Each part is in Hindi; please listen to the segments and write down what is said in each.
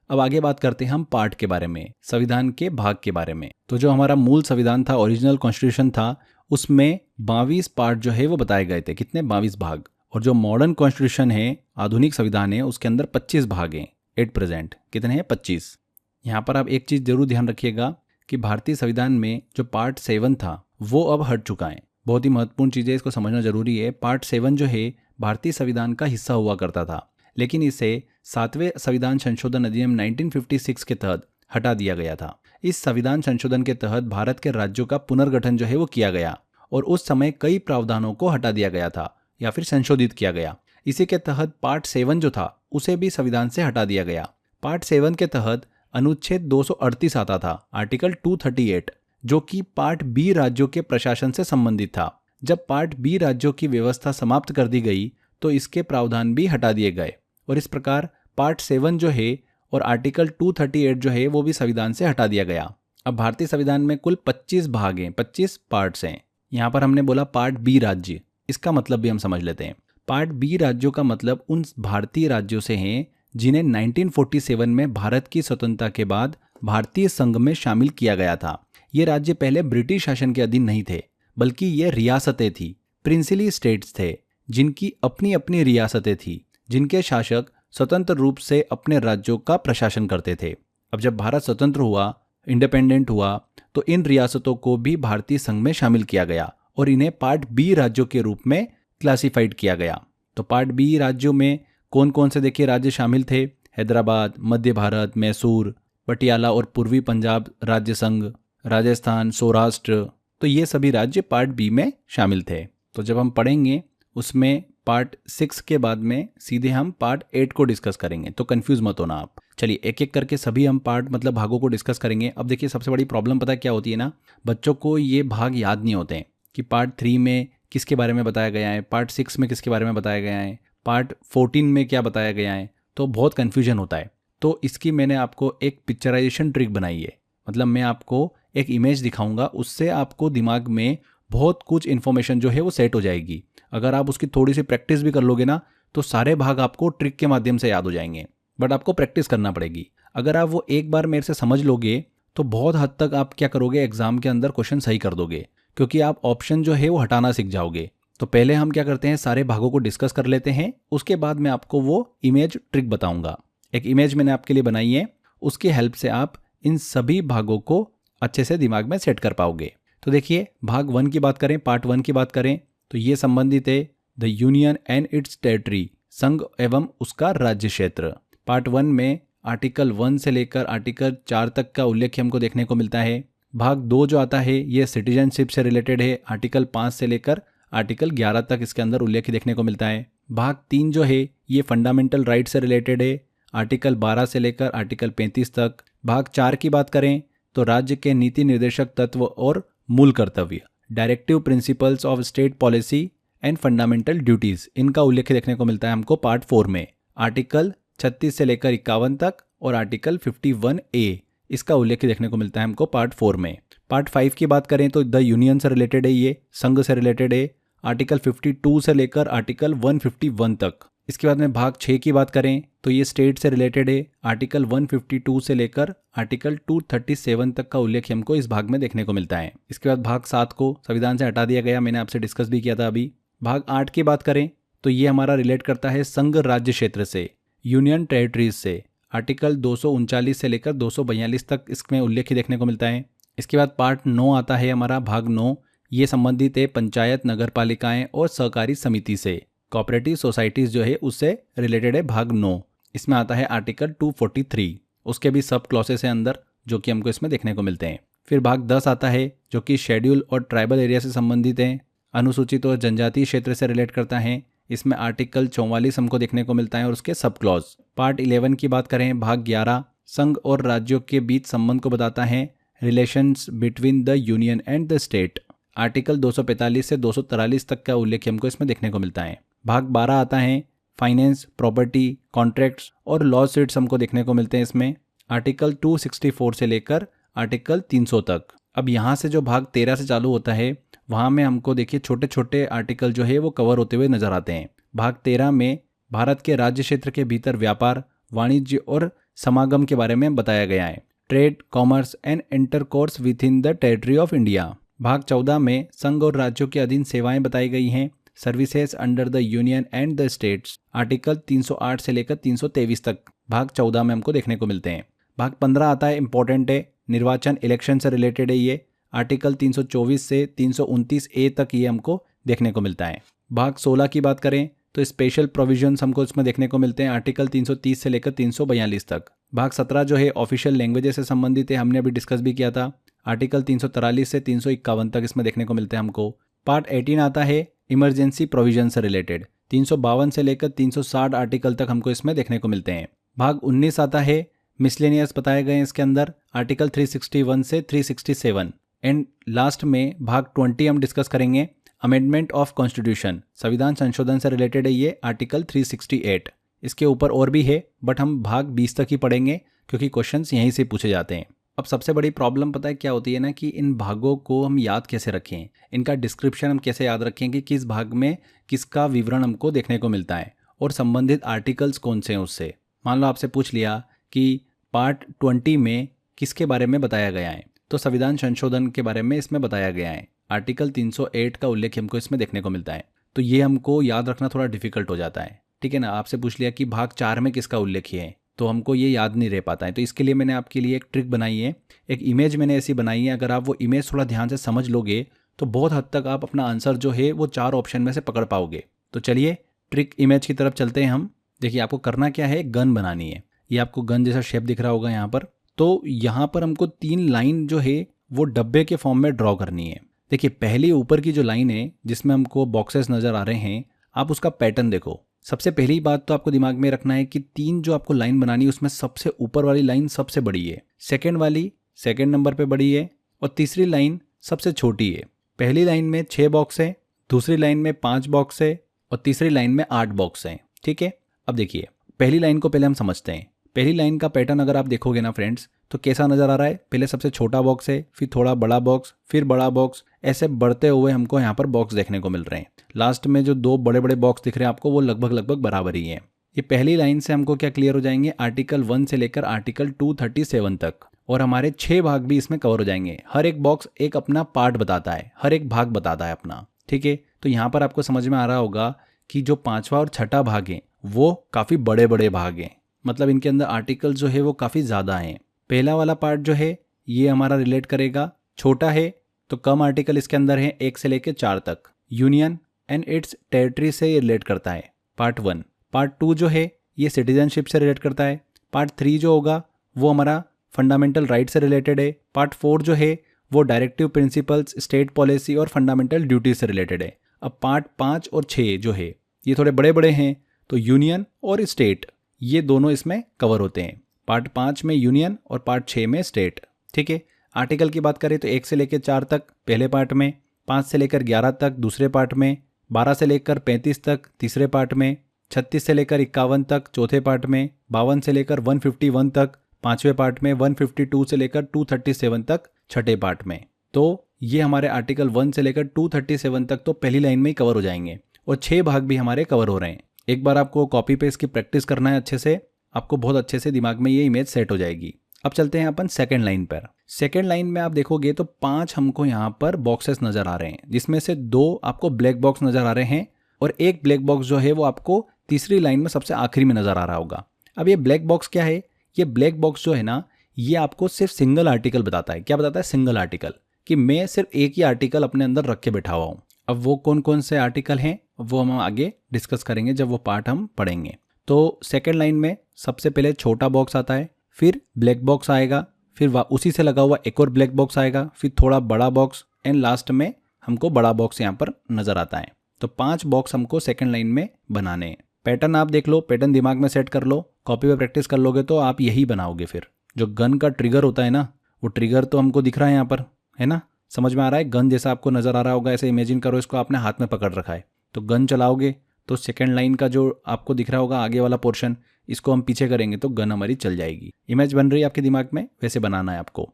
अब आगे बात करते हैं हम पार्ट के बारे में, संविधान के भाग के बारे में। तो जो हमारा मूल संविधान था, ओरिजिनल कॉन्स्टिट्यूशन था, उसमें 22 पार्ट जो है वो बताए गए थे। कितने? 22 भाग। और जो मॉडर्न कॉन्स्टिट्यूशन है, आधुनिक संविधान है, उसके अंदर 25 भाग हैं एट प्रेजेंट। कितने हैं? 25। यहाँ पर आप एक चीज़ जरूर ध्यान रखिएगा कि भारतीय संविधान में जो पार्ट 7 था वो अब हट चुका है। बहुत ही महत्वपूर्ण चीज़ है, इसको समझना जरूरी है। पार्ट 7 जो है भारतीय संविधान का हिस्सा हुआ करता था, लेकिन इसे 7वें संविधान संशोधन अधिनियम 1956 के तहत हटा दिया गया था। इस संविधान संशोधन के तहत भारत के राज्यों का पुनर्गठन जो है वो किया गया और उस समय कई प्रावधानों को हटा दिया गया था या फिर संशोधित किया गया। इसी के तहत पार्ट 7 जो था उसे भी संविधान से हटा दिया गया। पार्ट 7 के तहत अनुच्छेद 238 आता था, आर्टिकल 238, जो कि पार्ट बी राज्यों के प्रशासन से संबंधित था। जब पार्ट बी राज्यों की व्यवस्था समाप्त कर दी गई तो इसके प्रावधान भी हटा दिए गए और इस प्रकार पार्ट 7 जो है और आर्टिकल 238 जो है वो भी संविधान से हटा दिया गया। अब भारतीय संविधान में कुल 25 भाग हैं, 25 पार्ट्स हैं। यहाँ पर हमने बोला पार्ट बी राज्य, इसका मतलब भी हम समझ लेते हैं। पार्ट बी राज्यों का मतलब उन भारतीय राज्यों से हैं जिन्हें 1947 में भारत की स्वतंत्रता के बाद भारतीय संघ में शामिल किया गया था। ये राज्य पहले ब्रिटिश शासन के अधीन नहीं थे, बल्कि ये रियासतें थी, प्रिंसली स्टेट्स थे, जिनकी अपनी अपनी रियासतें थी, जिनके शासक स्वतंत्र रूप से अपने राज्यों का प्रशासन करते थे। अब जब भारत स्वतंत्र हुआ, इंडिपेंडेंट हुआ, तो इन रियासतों को भी भारतीय संघ में शामिल किया गया और इन्हें पार्ट बी राज्यों के रूप में क्लासिफाइड किया गया। तो पार्ट बी राज्यों में कौन कौन से देखिए राज्य शामिल थे? हैदराबाद, मध्य भारत, मैसूर, पटियाला और पूर्वी पंजाब राज्य संघ, राजस्थान, सौराष्ट्र, तो ये सभी राज्य पार्ट बी में शामिल थे। तो जब हम पढ़ेंगे उसमें पार्ट 6 के बाद में सीधे हम पार्ट 8 को डिस्कस करेंगे, तो कंफ्यूज मत होना आप। चलिए एक एक करके सभी हम पार्ट मतलब भागों को डिस्कस करेंगे। अब देखिए सबसे बड़ी प्रॉब्लम पता है क्या होती है ना, बच्चों को ये भाग याद नहीं होते हैं कि पार्ट 3 में किसके बारे में बताया गया है, पार्ट 6 में किसके बारे में बताया गया है, पार्ट 14 में क्या बताया गया है, तो बहुत कन्फ्यूजन होता है। तो इसकी मैंने आपको एक पिक्चराइजेशन ट्रिक बनाई है, मतलब मैं आपको एक इमेज दिखाऊंगा, उससे आपको दिमाग में बहुत कुछ इन्फॉर्मेशन जो है वो सेट हो जाएगी। अगर आप उसकी थोड़ी सी प्रैक्टिस भी कर लोगे ना तो सारे भाग आपको ट्रिक के माध्यम से याद हो जाएंगे, बट आपको प्रैक्टिस करना पड़ेगी। अगर आप वो एक बार मेरे से समझ लोगे तो बहुत हद तक आप क्या करोगे, एग्जाम के अंदर क्वेश्चन सही कर दोगे, क्योंकि आप ऑप्शन जो है वो हटाना सीख जाओगे। तो पहले हम क्या करते हैं, सारे भागों को डिस्कस कर लेते हैं, उसके बाद मैं आपको वो इमेज ट्रिक बताऊंगा। एक इमेज मैंने आपके लिए बनाई है, उसकी हेल्प से आप इन सभी भागों को अच्छे से दिमाग में सेट कर पाओगे। तो देखिए भाग 1 की बात करें, पार्ट 1 की बात करें तो ये संबंधित है the union and it's territory, संघ एवं उसका राज्य क्षेत्र। पार्ट 1 में आर्टिकल 1 से लेकर आर्टिकल 4 तक का उल्लेख हमको देखने को मिलता है। भाग 2 जो आता है ये सिटीजनशिप से रिलेटेड है, आर्टिकल 5 से लेकर आर्टिकल 11 तक इसके अंदर उल्लेख देखने को मिलता है। भाग 3 जो है ये फंडामेंटल राइट से रिलेटेड है, आर्टिकल 12 से लेकर आर्टिकल 35 तक। भाग 4 की बात करें तो राज्य के नीति निर्देशक तत्व और मूल कर्तव्य, directive principles of state policy and fundamental duties, इनका उल्लेख देखने को मिलता है हमको पार्ट 4 में। आर्टिकल 36 से लेकर 51 तक और आर्टिकल 51A, इसका उल्लेख देखने को मिलता है हमको पार्ट 4 में। पार्ट 5 की बात करें तो द यूनियन से रिलेटेड है, ये संघ से रिलेटेड है, आर्टिकल 52 से लेकर आर्टिकल 151 तक। इसके बाद में भाग 6 की बात करें तो ये स्टेट से रिलेटेड है, आर्टिकल 152 से लेकर आर्टिकल 237 तक का उल्लेख हमको इस भाग में देखने को मिलता है। इसके बाद भाग 7 को संविधान से हटा दिया गया, मैंने आपसे डिस्कस भी किया था अभी। भाग 8 की बात करें तो ये हमारा रिलेट करता है संघ राज्य क्षेत्र से, यूनियन टेरिटरीज से, आर्टिकल 239 से लेकर 242 तक इसमें उल्लेख देखने को मिलता है। इसके बाद पार्ट 9 आता है हमारा, भाग 9, ये संबंधित है पंचायत, नगर पालिकाएं और सहकारी समिति से, कोऑपरेटिव सोसाइटीज जो है उससे रिलेटेड है भाग 9। इसमें आता है आर्टिकल 243, उसके भी सब क्लॉसेस हैं अंदर जो कि हमको इसमें देखने को मिलते हैं। फिर भाग 10 आता है जो कि शेड्यूल और ट्राइबल एरिया से संबंधित है, अनुसूचित और जनजातीय क्षेत्र से रिलेट करता है, इसमें आर्टिकल 44 हमको देखने को मिलता है और उसके सब क्लॉज। पार्ट 11 की बात करें, भाग 11 संघ और राज्यों के बीच संबंध को बताता है, relations between the union and the state, article 245 से 243 तक का उल्लेख हमको इसमें देखने को मिलता है। भाग 12 आता है फाइनेंस, प्रॉपर्टी, कॉन्ट्रैक्ट्स और लॉ सूट्स हमको देखने को मिलते हैं इसमें, आर्टिकल 264 से लेकर आर्टिकल 300 तक। अब यहाँ से जो भाग 13 से चालू होता है वहाँ में हमको देखिए छोटे छोटे आर्टिकल जो है वो कवर होते हुए नजर आते हैं। भाग 13 में भारत के राज्य क्षेत्र के भीतर व्यापार, वाणिज्य और समागम के बारे में बताया गया है। Trade, commerce and intercourse with in the territory of India. भाग 14 में संघ और राज्यों के अधीन सेवाएं बताई गई हैं। Services under the union and the states, article 308 से लेकर 323 तक भाग 14 में हमको देखने को मिलते हैं। भाग 15 आता है, इंपॉर्टेंट है, निर्वाचन इलेक्शन से रिलेटेड है ये। आर्टिकल 324 से 329 ए तक ये हमको देखने को मिलता है। भाग 16 की बात करें तो स्पेशल प्रोविजंस हमको इसमें देखने को मिलते हैं, आर्टिकल 330 से लेकर 342 तक। भाग 17 जो है ऑफिशियल लैंग्वेजेस से संबंधित है, हमने अभी डिस्कस भी किया था, आर्टिकल 343 से 351 तक इसमें देखने को मिलते हैं हमको। पार्ट 18 आता है इमरजेंसी प्रोविजन से रिलेटेड, 352 से लेकर 360 आर्टिकल तक हमको इसमें देखने को मिलते हैं। भाग 19 आता है मिसलेनियस बताए गए हैं इसके अंदर, आर्टिकल 361 से 367। एंड लास्ट में भाग 20 हम डिस्कस करेंगे, अमेंडमेंट ऑफ कॉन्स्टिट्यूशन, संविधान संशोधन से रिलेटेड है ये, आर्टिकल 368। इसके ऊपर और भी है बट हम भाग 20 तक ही पढ़ेंगे क्योंकि क्वेश्चंस यहीं से पूछे जाते हैं। अब सबसे बड़ी प्रॉब्लम पता है क्या होती है ना, कि इन भागों को हम याद कैसे रखें, इनका डिस्क्रिप्शन हम कैसे याद रखें कि किस भाग में किसका विवरण हमको देखने को मिलता है और संबंधित आर्टिकल्स कौन से हैं उससे। मान लो आपसे पूछ लिया कि पार्ट 20 में किसके बारे में बताया गया है, तो संविधान संशोधन के बारे में इसमें बताया गया है, आर्टिकल 308 का उल्लेख हमको इसमें देखने को मिलता है। तो ये हमको याद रखना थोड़ा डिफिकल्ट हो जाता है, ठीक है ना। आपसे पूछ लिया कि भाग 4 में किसका उल्लेख है, तो हमको ये याद नहीं रह पाता है। तो इसके लिए मैंने आपके लिए एक ट्रिक बनाई है, एक इमेज मैंने ऐसी बनाई है, अगर आप वो इमेज थोड़ा ध्यान से समझ लोगे तो बहुत हद तक आप अपना आंसर जो है वो 4 ऑप्शन में से पकड़ पाओगे। तो चलिए ट्रिक इमेज की तरफ चलते हैं हम। देखिए आपको करना क्या है, गन बनानी है। ये आपको गन जैसा शेप दिख रहा होगा यहाँ पर। तो यहाँ पर हमको 3 लाइन जो है वो डब्बे के फॉर्म में ड्रॉ करनी है। देखिए पहली ऊपर की जो लाइन है जिसमें हमको बॉक्सेस नज़र आ रहे हैं, आप उसका पैटर्न देखो। सबसे पहली बात तो आपको दिमाग में रखना है कि 3 जो आपको लाइन बनानी है उसमें सबसे ऊपर वाली लाइन सबसे बड़ी है, सेकंड वाली सेकंड नंबर पे बड़ी है और तीसरी लाइन सबसे छोटी है। पहली लाइन में 6 बॉक्स है, दूसरी लाइन में 5 बॉक्स है और तीसरी लाइन में 8 बॉक्स हैं, ठीक है। अब देखिए पहली लाइन को पहले हम समझते हैं। पहली लाइन का पैटर्न अगर आप देखोगे ना फ्रेंड्स, तो कैसा नज़र आ रहा है, पहले सबसे छोटा बॉक्स है, फिर थोड़ा बड़ा बॉक्स, फिर बड़ा बॉक्स, ऐसे बढ़ते हुए हमको यहाँ पर बॉक्स देखने को मिल रहे हैं। लास्ट में जो 2 बड़े बड़े बॉक्स दिख रहे हैं आपको, वो लगभग बराबर ही है। ये पहली लाइन से हमको क्या क्लियर हो जाएंगे, आर्टिकल 1 से लेकर आर्टिकल 237 तक, और हमारे 6 भाग भी इसमें कवर हो जाएंगे। हर एक बॉक्स एक अपना पार्ट बताता है, हर एक भाग बताता है अपना, ठीक है। तो यहाँ पर आपको समझ में आ रहा होगा कि जो 5वां और 6ठा भाग है वो काफ़ी बड़े बड़े भाग हैं, मतलब इनके अंदर आर्टिकल जो है वो काफ़ी ज़्यादा हैं। पहला वाला पार्ट जो है ये हमारा रिलेट करेगा, छोटा है तो कम आर्टिकल इसके अंदर है, 1 से लेकर 4 तक। यूनियन एंड इट्स टेरिटरी से ये रिलेट करता है, पार्ट 1। पार्ट 2 जो है ये सिटीजनशिप से रिलेट करता है। पार्ट 3 जो होगा वो हमारा फंडामेंटल राइट से रिलेटेड है। पार्ट 4 जो है वो डायरेक्टिव प्रिंसिपल्स, स्टेट पॉलिसी और फंडामेंटल ड्यूटीज से रिलेटेड है। अब पार्ट 5 और 6 जो है ये थोड़े बड़े बड़े हैं, तो यूनियन और स्टेट ये दोनों इसमें कवर होते हैं। पार्ट 5 में यूनियन और पार्ट 6 में स्टेट, ठीक है। आर्टिकल की बात करें तो 1 से लेकर 4 तक पहले पार्ट में, 5 से लेकर 11 तक दूसरे पार्ट में, 12 से लेकर 35 तक तीसरे पार्ट में, 36 से लेकर 51 तक चौथे पार्ट में, 52 से लेकर 151 तक पांचवें पार्ट में, 152 से लेकर 237 तक छठे पार्ट में। तो ये हमारे आर्टिकल 1 से लेकर 237 तक तो पहली लाइन में ही कवर हो जाएंगे और 6 भाग भी हमारे कवर हो रहे हैं। एक बार आपको कॉपी पेस्ट की प्रैक्टिस करना है अच्छे से, आपको बहुत अच्छे से दिमाग में ये इमेज सेट हो जाएगी। अब चलते हैं अपन सेकंड लाइन पर। सेकंड लाइन में आप देखोगे तो 5 हमको यहाँ पर बॉक्सेस नजर आ रहे हैं, जिसमें से 2 आपको ब्लैक बॉक्स नजर आ रहे हैं और एक ब्लैक बॉक्स जो है वो आपको तीसरी लाइन में सबसे आखिरी में नजर आ रहा होगा। अब ये ब्लैक बॉक्स क्या है, ये ब्लैक बॉक्स जो है ना ये आपको सिर्फ सिंगल आर्टिकल बताता है। क्या बताता है? सिंगल आर्टिकल, कि मैं सिर्फ एक ही आर्टिकल अपने अंदर रख के बैठा हुआ हूँ। अब वो कौन कौन से आर्टिकल हैं वो हम आगे डिस्कस करेंगे जब वो पार्ट हम पढ़ेंगे। तो सेकेंड लाइन में सबसे पहले छोटा बॉक्स आता है, फिर ब्लैक बॉक्स आएगा, फिर उसी से लगा हुआ एक और ब्लैक बॉक्स आएगा, फिर थोड़ा बड़ा बॉक्स एंड लास्ट में हमको बड़ा बॉक्स यहाँ पर नजर आता है। तो 5 बॉक्स हमको सेकेंड लाइन में बनाने हैं। पैटर्न आप देख लो, पैटर्न दिमाग में सेट कर लो, कॉपी पे प्रैक्टिस कर लोगे तो आप यही बनाओगे। फिर जो गन का ट्रिगर होता है ना, वो ट्रिगर तो हमको दिख रहा है यहाँ पर, है ना, समझ में आ रहा है? गन जैसा आपको नजर आ रहा होगा, ऐसे इमेजिन करो इसको आपने हाथ में पकड़ रखा है, तो गन चलाओगे तो सेकेंड लाइन का जो आपको दिख रहा होगा आगे वाला पोर्शन, इसको हम पीछे करेंगे तो गन हमारी चल जाएगी। इमेज बन रही है आपके दिमाग में, वैसे बनाना है आपको।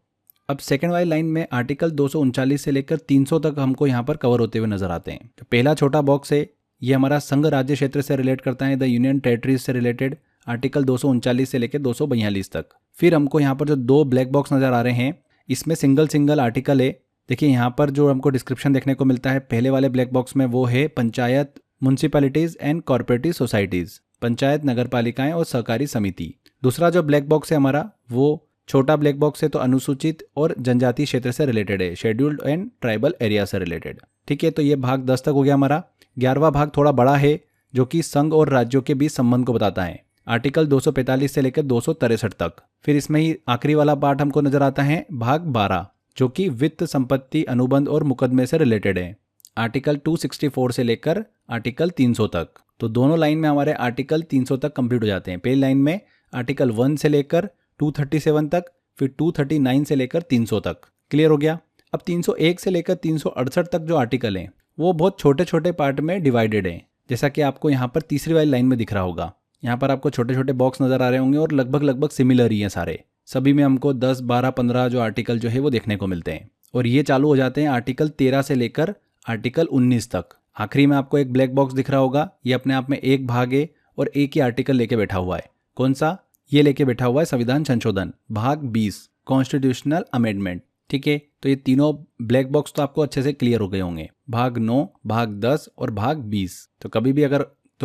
अब सेकेंड वाली लाइन में आर्टिकल 239 से लेकर 300 तक हमको यहाँ पर कवर होते हुए नजर आते हैं। तो पहला छोटा बॉक्स है, ये हमारा संघ राज्य क्षेत्र से रिलेट करता है, द यूनियन टेरिटरीज से रिलेटेड। आर्टिकल 239 से लेकर 242 तक। फिर हमको यहाँ पर जो 2 ब्लैक बॉक्स नज़र आ रहे हैं, इसमें सिंगल सिंगल आर्टिकल है। देखिए यहाँ पर जो हमको डिस्क्रिप्शन देखने को मिलता है पहले वाले ब्लैक बॉक्स में, वो है panchayat, municipalities and cooperative societies, panchayat, नगरपालिकाएं और सहकारी समिति। दूसरा जो ब्लैक बॉक्स है हमारा, वो छोटा ब्लैक बॉक्स है, तो अनुसूचित और जनजातीय क्षेत्र से रिलेटेड है, शेड्यूल्ड एंड ट्राइबल एरिया से रिलेटेड। ठीक है, तो ये भाग 10 तक हो गया हमारा। 11वां भाग थोड़ा बड़ा है, जो कि संघ और राज्यों के बीच संबंध को बताता है, आर्टिकल 245 से लेकर 263 तक। फिर इसमें ही आखिरी वाला पार्ट हमको नजर आता है भाग 12, जो कि वित्त, संपत्ति, अनुबंध और मुकदमे से रिलेटेड है, आर्टिकल 264 से लेकर आर्टिकल 300 तक। तो दोनों लाइन में हमारे आर्टिकल 300 तक कंप्लीट हो जाते हैं। पहली लाइन में आर्टिकल 1 से लेकर 237 तक, फिर 239 से लेकर 300 तक। क्लियर हो गया। अब 301 से लेकर 368 तक जो आर्टिकल हैं, वो बहुत छोटे छोटे पार्ट में डिवाइडेड हैं, जैसा कि आपको यहाँ पर तीसरी वाली लाइन में दिख रहा होगा। यहाँ पर आपको छोटे छोटे बॉक्स नजर आ रहे होंगे और लगभग सिमिलर ही हैं सारे। सभी में हमको 10, 12, 15 जो आर्टिकल जो है वो देखने को मिलते हैं, और ये चालू हो जाते हैं आर्टिकल 13 से लेकर आर्टिकल 19 तक। आखिरी में आपको एक ब्लैक बॉक्स दिख रहा होगा, ये अपने आप में एक भाग है और एक ही आर्टिकल लेके बैठा हुआ है। कौन सा? ये लेके बैठा हुआ है संविधान संशोधन, भाग 20, कॉन्स्टिट्यूशनल अमेंडमेंट। ठीक है, तो ये तीनों ब्लैक बॉक्स तो आपको अच्छे से क्लियर हो गए होंगे, भाग 9, भाग 10 और भाग 20। तो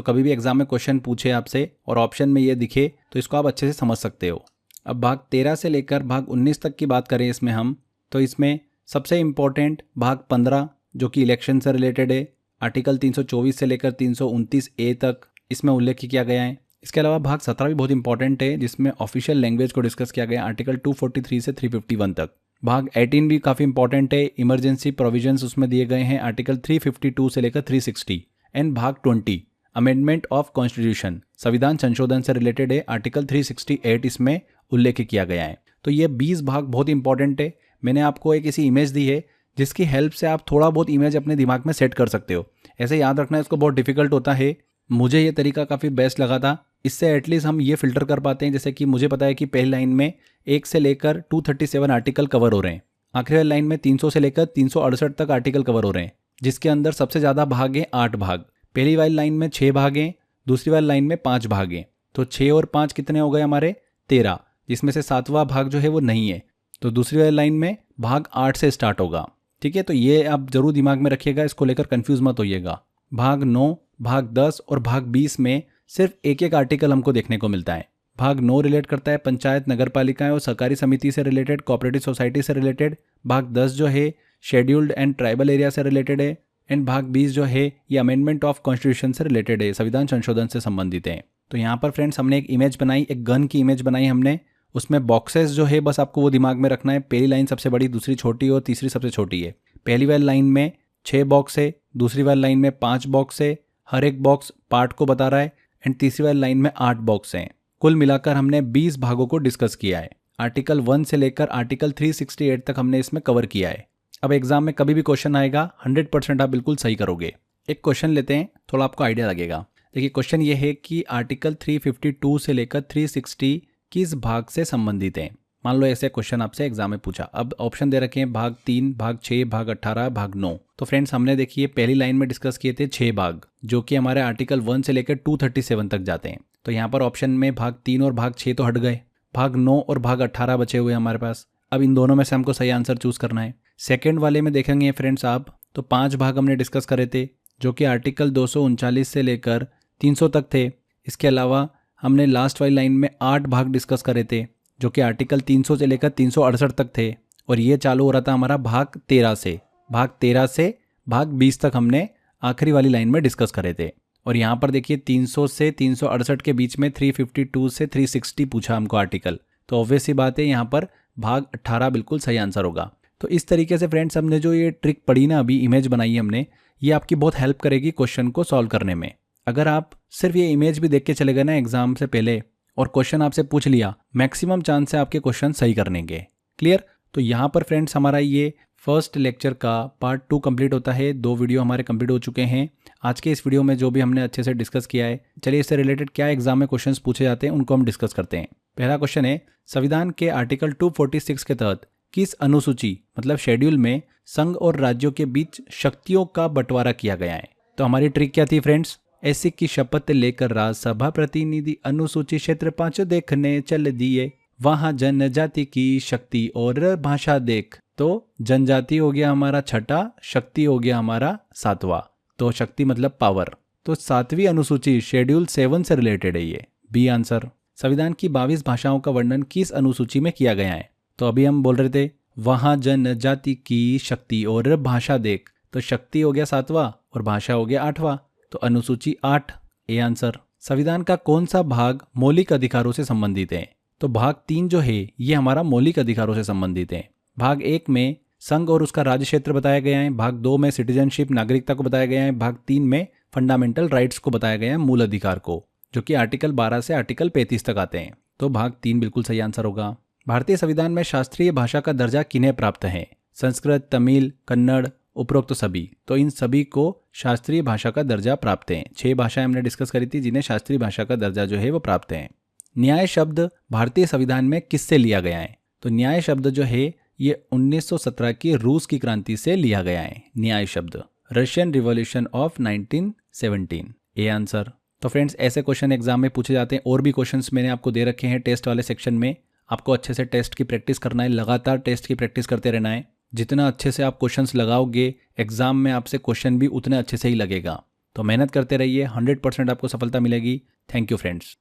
कभी भी एग्जाम में क्वेश्चन पूछे आपसे और ऑप्शन में ये दिखे तो इसको आप अच्छे से समझ सकते हो। अब भाग 13 से लेकर भाग 19 तक की बात करें इसमें हम, तो इसमें सबसे इम्पोर्टेंट भाग 15 जो कि इलेक्शन से रिलेटेड है, आर्टिकल 324 से लेकर 329A तक इसमें उल्लेख किया गया है। इसके अलावा भाग 17 भी बहुत इंपॉर्टेंट है, जिसमें ऑफिशियल लैंग्वेज को डिस्कस किया गया, आर्टिकल 243 से 351 तक। भाग 18 भी काफ़ी इंपॉर्टेंट है, इमरजेंसी प्रोविजंस उसमें दिए गए हैं, आर्टिकल 352 से लेकर 360। एंड भाग 20, अमेंडमेंट ऑफ कॉन्स्टिट्यूशन, संविधान संशोधन से रिलेटेड है, आर्टिकल 368 इसमें उल्लेख किया गया है। तो ये 20 भाग बहुत इंपॉर्टेंट है। मैंने आपको एक ऐसी इमेज दी है जिसकी हेल्प से आप थोड़ा बहुत इमेज अपने दिमाग में सेट कर सकते हो। ऐसे याद रखना इसको बहुत डिफिकल्ट होता है। मुझे ये तरीका काफ़ी बेस्ट लगा था, इससे एटलीस्ट हम ये फिल्टर कर पाते हैं, जैसे कि मुझे पता है कि पहली लाइन में 1 से लेकर 237 आर्टिकल कवर हो रहे हैं, आखिरी वाली लाइन में 300 से लेकर 368 तक आर्टिकल कवर हो रहे हैं, जिसके अंदर सबसे ज़्यादा भाग हैं 8 भाग। पहली वाली लाइन में 6 भाग हैं, दूसरी वाली लाइन में 5 भाग हैं। तो 6 और 5 कितने हो गए हमारे? 13, जिसमें से 7वां भाग जो है वो नहीं है। तो दूसरी वाली लाइन में भाग 8 से स्टार्ट होगा। ठीक है, तो ये आप जरूर दिमाग में रखिएगा, इसको लेकर कंफ्यूज मत होइएगा। भाग 9, भाग 10 और भाग 20 में सिर्फ एक एक आर्टिकल हमको देखने को मिलता है। भाग 9 रिलेट करता है पंचायत, नगरपालिकाएं और सहकारी समिति से रिलेटेड, कोऑपरेटिव सोसाइटी से रिलेटेड। भाग 10 जो है शेड्यूल्ड एंड ट्राइबल एरिया से रिलेटेड है। एंड भाग 20 जो है ये अमेंडमेंट ऑफ कॉन्स्टिट्यूशन से रिलेटेड है, संविधान संशोधन से संबंधित है। तो यहाँ पर फ्रेंड्स हमने एक इमेज बनाई, एक गन की इमेज बनाई हमने। उसमें बॉक्सेस जो है बस आपको वो दिमाग में रखना है, पहली लाइन सबसे बड़ी, दूसरी छोटी और तीसरी सबसे छोटी है। पहली वाली लाइन में 6 बॉक्स है, दूसरी वाली लाइन में 5 बॉक्स है, हर एक बॉक्स पार्ट को बता रहा है। एंड तीसरी वाली लाइन में 8 बॉक्स हैं। कुल मिलाकर हमने 20 भागों को डिस्कस किया है। आर्टिकल 1 से लेकर आर्टिकल 368 तक हमने इसमें कवर किया है। अब एग्जाम में कभी भी क्वेश्चन आएगा 100% आप बिल्कुल सही करोगे। एक क्वेश्चन लेते हैं, थोड़ा आपको आइडिया लगेगा। देखिए क्वेश्चन ये है कि आर्टिकल 352 से लेकर 360 किस भाग से संबंधित है। मान लो ऐसे क्वेश्चन आपसे एग्जाम में पूछा। अब ऑप्शन दे रखे हैं भाग 3, भाग 6, भाग 18, भाग 9। तो फ्रेंड्स हमने देखिए पहली लाइन में डिस्कस किए थे 6 भाग, जो कि हमारे आर्टिकल 1 से लेकर 237 तक जाते हैं। तो यहाँ पर ऑप्शन में भाग 3 और भाग 6 तो हट गए, भाग 9 और भाग 18 बचे हुए हमारे पास। अब इन दोनों में से हमको सही आंसर चूज करना है। सेकेंड वाले में देखेंगे फ्रेंड्स आप, तो 5 भाग हमने डिस्कस करे थे, जो कि आर्टिकल 239 से लेकर 300 तक थे। इसके अलावा हमने लास्ट वाली लाइन में 8 भाग डिस्कस करे थे, जो कि आर्टिकल 300 से लेकर 368 तक थे। और ये चालू हो रहा था हमारा भाग 13 से। भाग 13 से भाग 20 तक हमने आखिरी वाली लाइन में डिस्कस करे थे। और यहाँ पर देखिए 300 से 368 के बीच में 352 से 360 पूछा हमको आर्टिकल। तो ऑब्वियस सी बात है यहाँ पर भाग 18 बिल्कुल सही आंसर होगा। तो इस तरीके से फ्रेंड्स हमने जो ये ट्रिक पढ़ी ना, अभी इमेज बनाई हमने, ये आपकी बहुत हेल्प करेगी क्वेश्चन को सॉल्व करने में। अगर आप सिर्फ ये इमेज भी देख के चले गए ना एग्जाम से पहले और क्वेश्चन आपसे पूछ लिया, मैक्सिमम चांस है आपके क्वेश्चन सही करने के। क्लियर? तो यहाँ पर फ्रेंड्स हमारा ये फर्स्ट लेक्चर का पार्ट 2 कंप्लीट होता है। 2 वीडियो हमारे कंप्लीट हो चुके हैं। आज के इस वीडियो में जो भी हमने अच्छे से डिस्कस किया है, चलिए इससे रिलेटेड क्या एग्जाम में क्वेश्चंस पूछे जाते हैं उनको हम डिस्कस करते हैं। पहला क्वेश्चन है, संविधान के आर्टिकल 246 के तहत किस अनुसूची मतलब शेड्यूल में संघ और राज्यों के बीच शक्तियों का बंटवारा किया गया है। तो हमारी ट्रिक क्या थी फ्रेंड्स, ऐसी की शपथ लेकर राज्यसभा प्रतिनिधि अनुसूचित क्षेत्र 5 देखने चल दिए, वहां जनजाति की शक्ति और भाषा देख। तो जनजाति हो गया हमारा छठा, शक्ति हो गया हमारा सातवां। तो शक्ति मतलब पावर, तो 7वीं अनुसूची शेड्यूल 7 से रिलेटेड है ये, बी आंसर। संविधान की 22 भाषाओं का वर्णन किस अनुसूची में किया गया है? तो अभी हम बोल रहे थे वहां जनजाति की शक्ति और भाषा देख, तो शक्ति हो गया 7वां और भाषा हो गया 8वां, तो अनुसूची 8, ए आंसर। संविधान का कौन सा भाग मौलिक अधिकारों से संबंधित है? तो भाग 3 जो है ये हमारा मौलिक अधिकारों से संबंधित है। भाग 1 में संघ और उसका राज्य क्षेत्र बताया गया है, भाग 2 में सिटीजनशिप नागरिकता को बताया गया है, भाग 3 में फंडामेंटल राइट्स को बताया गया है, मूल अधिकार को, जो कि आर्टिकल 12 से आर्टिकल 35 तक आते हैं। तो भाग 3 बिल्कुल सही आंसर होगा। भारतीय संविधान में शास्त्रीय भाषा का दर्जा किन्हें प्राप्त है? संस्कृत, तमिल, कन्नड़, उपरोक्त सभी। तो इन सभी को शास्त्रीय भाषा का दर्जा प्राप्त है। 6 भाषाएं हमने डिस्कस करी थी जिन्हें शास्त्रीय भाषा का दर्जा जो है वो प्राप्त है। न्याय शब्द भारतीय संविधान में किससे लिया गया है? तो न्याय शब्द जो है ये 1917 की रूस की क्रांति से लिया गया है। न्याय शब्द Russian revolution of 1917, A answer. तो फ्रेंड्स ऐसे क्वेश्चन एग्जाम में पूछे जाते हैं। और भी क्वेश्चंस मैंने आपको दे रखे हैं टेस्ट वाले सेक्शन में। आपको अच्छे से टेस्ट की प्रैक्टिस करना है, लगातार टेस्ट की प्रैक्टिस करते रहना है। जितना अच्छे से आप क्वेश्चंस लगाओगे एग्जाम में आपसे क्वेश्चन भी उतने अच्छे से ही लगेगा। तो मेहनत करते रहिए, 100% आपको सफलता मिलेगी। Thank you friends.